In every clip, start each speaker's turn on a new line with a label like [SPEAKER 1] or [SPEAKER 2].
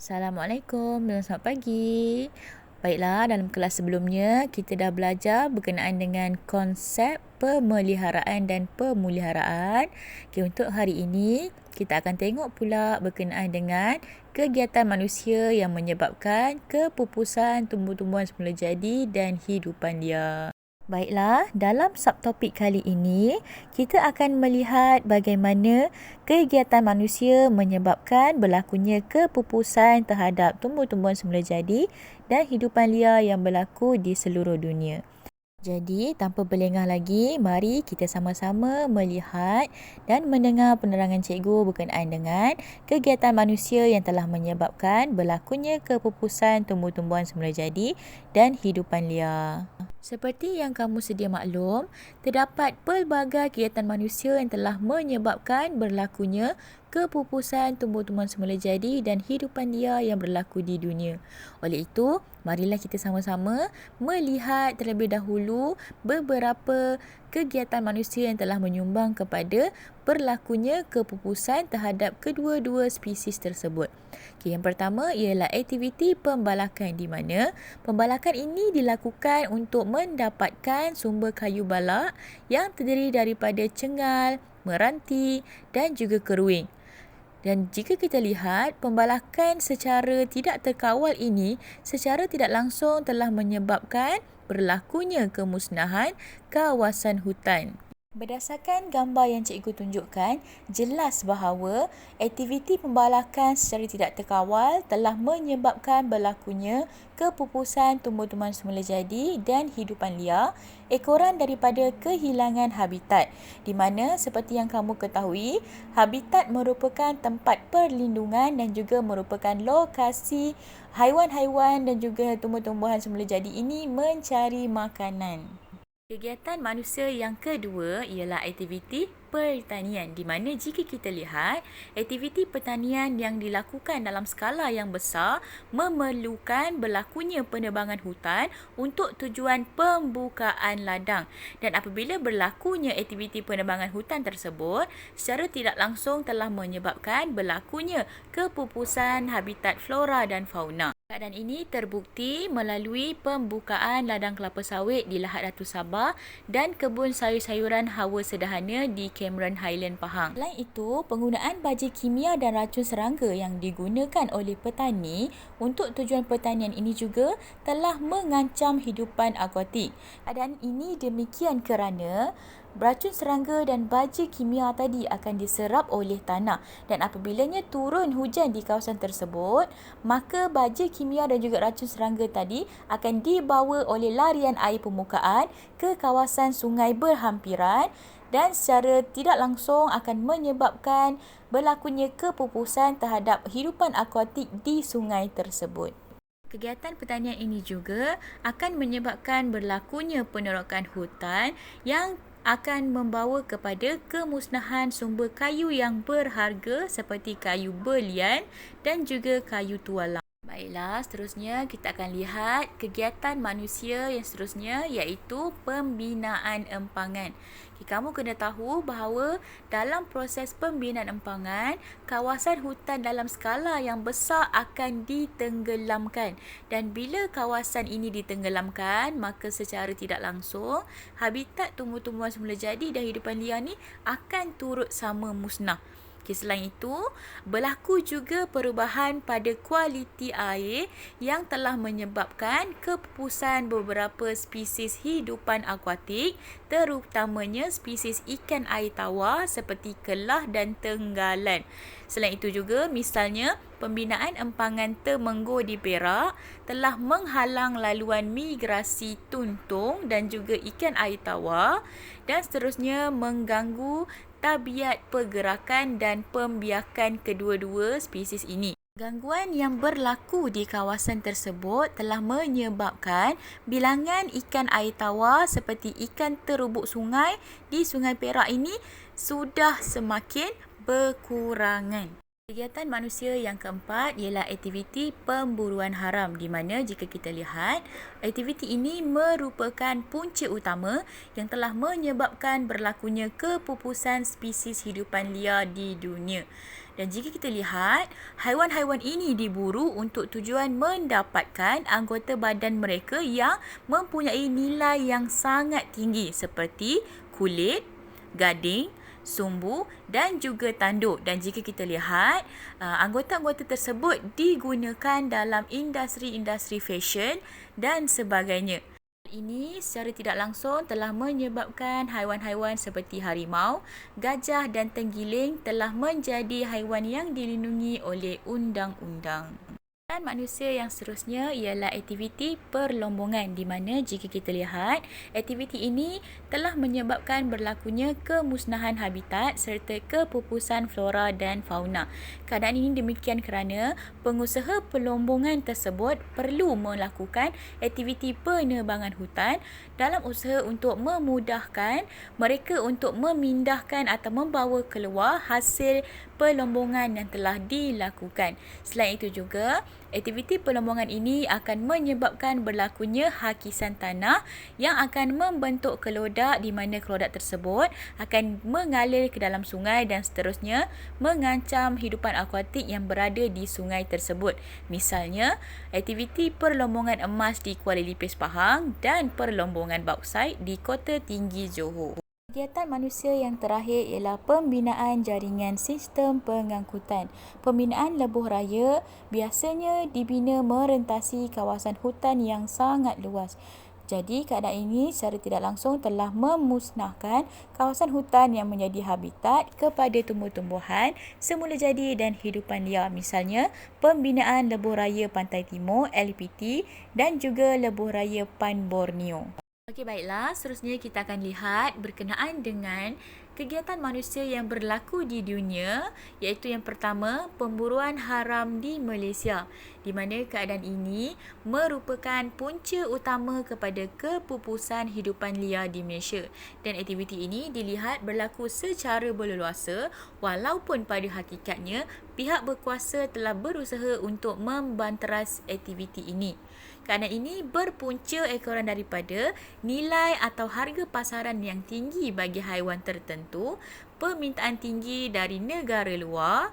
[SPEAKER 1] Assalamualaikum dan selamat pagi. Baiklah, dalam kelas sebelumnya kita dah belajar berkenaan dengan konsep pemeliharaan dan pemuliharaan. Okay, untuk hari ini kita akan tengok pula berkenaan dengan kegiatan manusia yang menyebabkan kepupusan tumbuh-tumbuhan semula jadi dan hidupan liar. Baiklah, dalam subtopik kali ini, kita akan melihat bagaimana kegiatan manusia menyebabkan berlakunya kepupusan terhadap tumbuh-tumbuhan semula jadi dan hidupan liar yang berlaku di seluruh dunia. Jadi, tanpa berlengah lagi, mari kita sama-sama melihat dan mendengar penerangan cikgu berkenaan dengan kegiatan manusia yang telah menyebabkan berlakunya kepupusan tumbuh-tumbuhan semula jadi dan hidupan liar. Seperti yang kamu sedia maklum, terdapat pelbagai kegiatan manusia yang telah menyebabkan berlakunya kepupusan tumbuh-tumbuhan semula jadi dan hidupan liar yang berlaku di dunia. Oleh itu, marilah kita sama-sama melihat terlebih dahulu beberapa kegiatan manusia yang telah menyumbang kepada berlakunya kepupusan terhadap kedua-dua spesies tersebut. Okay, yang pertama ialah aktiviti pembalakan, di mana pembalakan ini dilakukan untuk mendapatkan sumber kayu balak yang terdiri daripada cengal, meranti dan juga keruing. Dan jika kita lihat, pembalakan secara tidak terkawal ini secara tidak langsung telah menyebabkan berlakunya kemusnahan kawasan hutan. Berdasarkan gambar yang cikgu tunjukkan, jelas bahawa aktiviti pembalakan secara tidak terkawal telah menyebabkan berlakunya kepupusan tumbuh-tumbuhan semula jadi dan hidupan liar, ekoran daripada kehilangan habitat, di mana seperti yang kamu ketahui, habitat merupakan tempat perlindungan dan juga merupakan lokasi haiwan-haiwan dan juga tumbuh-tumbuhan semula jadi ini mencari makanan. Kegiatan manusia yang kedua ialah aktiviti pertanian, di mana jika kita lihat, aktiviti pertanian yang dilakukan dalam skala yang besar memerlukan berlakunya penebangan hutan untuk tujuan pembukaan ladang. Dan apabila berlakunya aktiviti penebangan hutan tersebut, secara tidak langsung telah menyebabkan berlakunya kepupusan habitat flora dan fauna. Keadaan ini terbukti melalui pembukaan ladang kelapa sawit di Lahad Datu Sabah dan kebun sayur-sayuran hawa sederhana di Cameron Highland Pahang. Selain itu, penggunaan baja kimia dan racun serangga yang digunakan oleh petani untuk tujuan pertanian ini juga telah mengancam hidupan akuatik. Keadaan ini demikian kerana racun serangga dan baja kimia tadi akan diserap oleh tanah, dan apabilanya turun hujan di kawasan tersebut, maka baja kimia dan juga racun serangga tadi akan dibawa oleh larian air permukaan ke kawasan sungai berhampiran dan secara tidak langsung akan menyebabkan berlakunya kepupusan terhadap hidupan akuatik di sungai tersebut. Kegiatan pertanian ini juga akan menyebabkan berlakunya penerokan hutan yang akan membawa kepada kemusnahan sumber kayu yang berharga seperti kayu berlian dan juga kayu tualang. Baiklah, seterusnya kita akan lihat kegiatan manusia yang seterusnya, iaitu pembinaan empangan. Kamu kena tahu bahawa dalam proses pembinaan empangan, kawasan hutan dalam skala yang besar akan ditenggelamkan. Dan bila kawasan ini ditenggelamkan, maka secara tidak langsung, habitat tumbuh-tumbuhan semula jadi dan hidupan liar ni akan turut sama musnah. Selain itu, berlaku juga perubahan pada kualiti air yang telah menyebabkan kepupusan beberapa spesies hidupan akuatik, terutamanya spesies ikan air tawar seperti kelah dan tenggalan. Selain itu juga, misalnya, pembinaan empangan temenggur di Perak telah menghalang laluan migrasi tuntung dan juga ikan air tawar, dan seterusnya mengganggu tabiat pergerakan dan pembiakan kedua-dua spesies ini. Gangguan yang berlaku di kawasan tersebut telah menyebabkan bilangan ikan air tawar seperti ikan terubuk sungai di Sungai Perak ini sudah semakin berkurangan. Kegiatan manusia yang keempat ialah aktiviti pemburuan haram, di mana jika kita lihat, aktiviti ini merupakan punca utama yang telah menyebabkan berlakunya kepupusan spesies hidupan liar di dunia. Dan jika kita lihat, haiwan-haiwan ini diburu untuk tujuan mendapatkan anggota badan mereka yang mempunyai nilai yang sangat tinggi seperti kulit, gading, sumbu dan juga tanduk. Dan jika kita lihat, anggota-anggota tersebut digunakan dalam industri-industri fashion dan sebagainya. Ini secara tidak langsung telah menyebabkan haiwan-haiwan seperti harimau, gajah dan tenggiling telah menjadi haiwan yang dilindungi oleh undang-undang. Dan manusia yang seterusnya ialah aktiviti perlombongan, di mana jika kita lihat, aktiviti ini telah menyebabkan berlakunya kemusnahan habitat serta kepupusan flora dan fauna. Keadaan ini demikian kerana pengusaha perlombongan tersebut perlu melakukan aktiviti penebangan hutan dalam usaha untuk memudahkan mereka untuk memindahkan atau membawa keluar hasil perlombongan yang telah dilakukan. Selain itu juga, aktiviti perlombongan ini akan menyebabkan berlakunya hakisan tanah yang akan membentuk kelodak, di mana kelodak tersebut akan mengalir ke dalam sungai dan seterusnya mengancam hidupan akuatik yang berada di sungai tersebut. Misalnya, aktiviti perlombongan emas di Kuala Lipis Pahang dan perlombongan bauksit di Kota Tinggi Johor. Kegiatan manusia yang terakhir ialah pembinaan jaringan sistem pengangkutan. Pembinaan lebuh raya biasanya dibina merentasi kawasan hutan yang sangat luas. Jadi keadaan ini secara tidak langsung telah memusnahkan kawasan hutan yang menjadi habitat kepada tumbuh-tumbuhan semula jadi dan hidupan liar. Misalnya, pembinaan lebuh raya Pantai Timur (LPT) dan juga lebuh raya Pan Borneo. Okey, baiklah, seterusnya kita akan lihat berkenaan dengan kegiatan manusia yang berlaku di dunia, iaitu yang pertama, pemburuan haram di Malaysia, di mana keadaan ini merupakan punca utama kepada kepupusan hidupan liar di Malaysia. Dan aktiviti ini dilihat berlaku secara berleluasa walaupun pada hakikatnya pihak berkuasa telah berusaha untuk membanteras aktiviti ini. Keadaan ini berpunca ekoran daripada nilai atau harga pasaran yang tinggi bagi haiwan tertentu, permintaan tinggi dari negara luar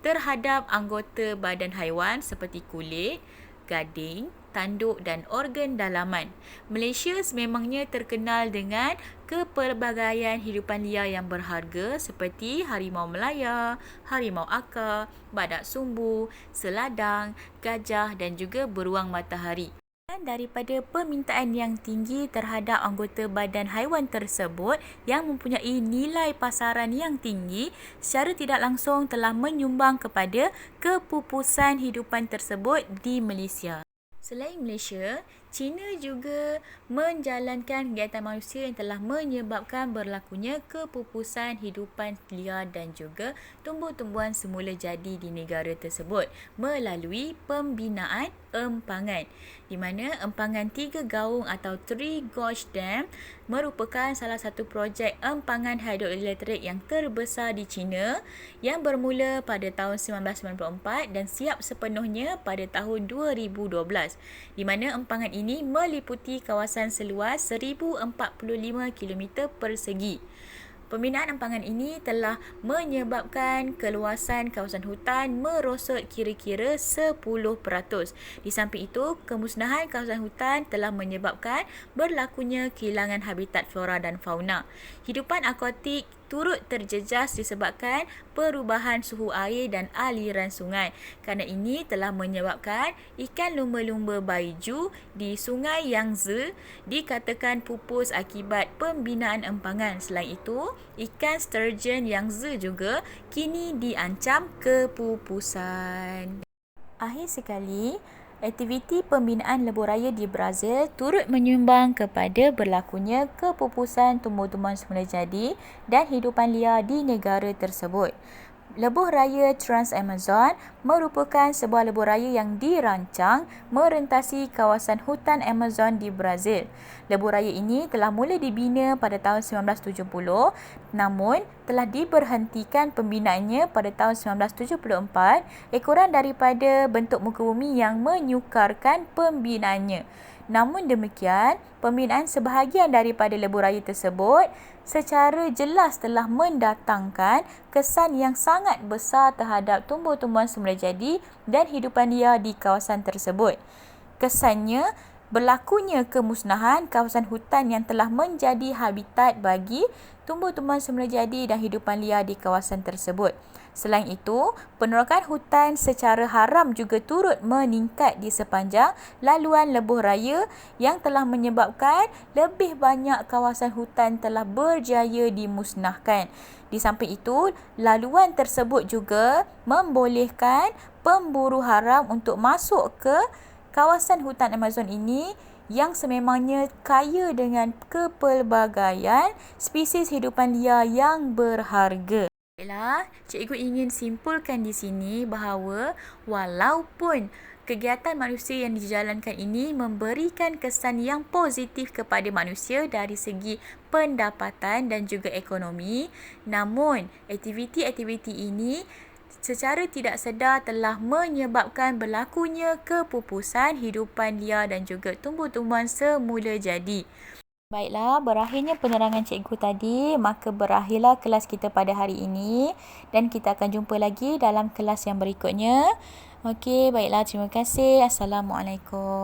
[SPEAKER 1] terhadap anggota badan haiwan seperti kulit, gading, tanduk dan organ dalaman. Malaysia sememangnya terkenal dengan kepelbagaian hidupan liar yang berharga seperti harimau Melaya, harimau akar, badak sumbu, seladang, gajah dan juga beruang matahari. Dan daripada permintaan yang tinggi terhadap anggota badan haiwan tersebut yang mempunyai nilai pasaran yang tinggi, secara tidak langsung telah menyumbang kepada kepupusan hidupan tersebut di Malaysia. Selain Malaysia, China juga menjalankan kegiatan manusia yang telah menyebabkan berlakunya kepupusan hidupan liar dan juga tumbuh-tumbuhan semula jadi di negara tersebut melalui pembinaan empangan, di mana empangan 3 gaung atau Three Gorge Dam merupakan salah satu projek empangan hidroelektrik yang terbesar di China yang bermula pada tahun 1994 dan siap sepenuhnya pada tahun 2012, di mana empangan ini meliputi kawasan seluas 1045 km persegi. Pembinaan empangan ini telah menyebabkan keluasan kawasan hutan merosot kira-kira 10%. Di samping itu, kemusnahan kawasan hutan telah menyebabkan berlakunya kehilangan habitat flora dan fauna. Hidupan akuatik turut terjejas disebabkan perubahan suhu air dan aliran sungai. Kerana ini telah menyebabkan ikan lumba-lumba baiju di Sungai Yangtze dikatakan pupus akibat pembinaan empangan. Selain itu, ikan sturgeon Yangtze juga kini diancam kepupusan. Akhir sekali, aktiviti pembinaan lebuh raya di Brazil turut menyumbang kepada berlakunya kepupusan tumbuh-tumbuhan semula jadi dan hidupan liar di negara tersebut. Lebuh raya Trans-Amazon merupakan sebuah lebuh raya yang dirancang merentasi kawasan hutan Amazon di Brazil. Lebuh raya ini telah mula dibina pada tahun 1970, namun telah diberhentikan pembinaannya pada tahun 1974 ekoran daripada bentuk muka bumi yang menyukarkan pembinaannya. Namun demikian, pembinaan sebahagian daripada lebuh raya tersebut secara jelas telah mendatangkan kesan yang sangat besar terhadap tumbuh-tumbuhan semula jadi dan hidupan liar di kawasan tersebut. Kesannya, berlakunya kemusnahan kawasan hutan yang telah menjadi habitat bagi tumbuh-tumbuhan semula jadi dan hidupan liar di kawasan tersebut. Selain itu, penerokan hutan secara haram juga turut meningkat di sepanjang laluan lebuh raya yang telah menyebabkan lebih banyak kawasan hutan telah berjaya dimusnahkan. Di samping itu, laluan tersebut juga membolehkan pemburu haram untuk masuk ke kawasan hutan Amazon ini yang sememangnya kaya dengan kepelbagaian spesies hidupan liar yang berharga. Baiklah, cikgu ingin simpulkan di sini bahawa walaupun kegiatan manusia yang dijalankan ini memberikan kesan yang positif kepada manusia dari segi pendapatan dan juga ekonomi, namun aktiviti-aktiviti ini secara tidak sedar telah menyebabkan berlakunya kepupusan hidupan liar dan juga tumbuh-tumbuhan semula jadi. Baiklah, berakhirnya penerangan cikgu tadi, maka berakhirlah kelas kita pada hari ini dan kita akan jumpa lagi dalam kelas yang berikutnya. Okey, baiklah, terima kasih. Assalamualaikum.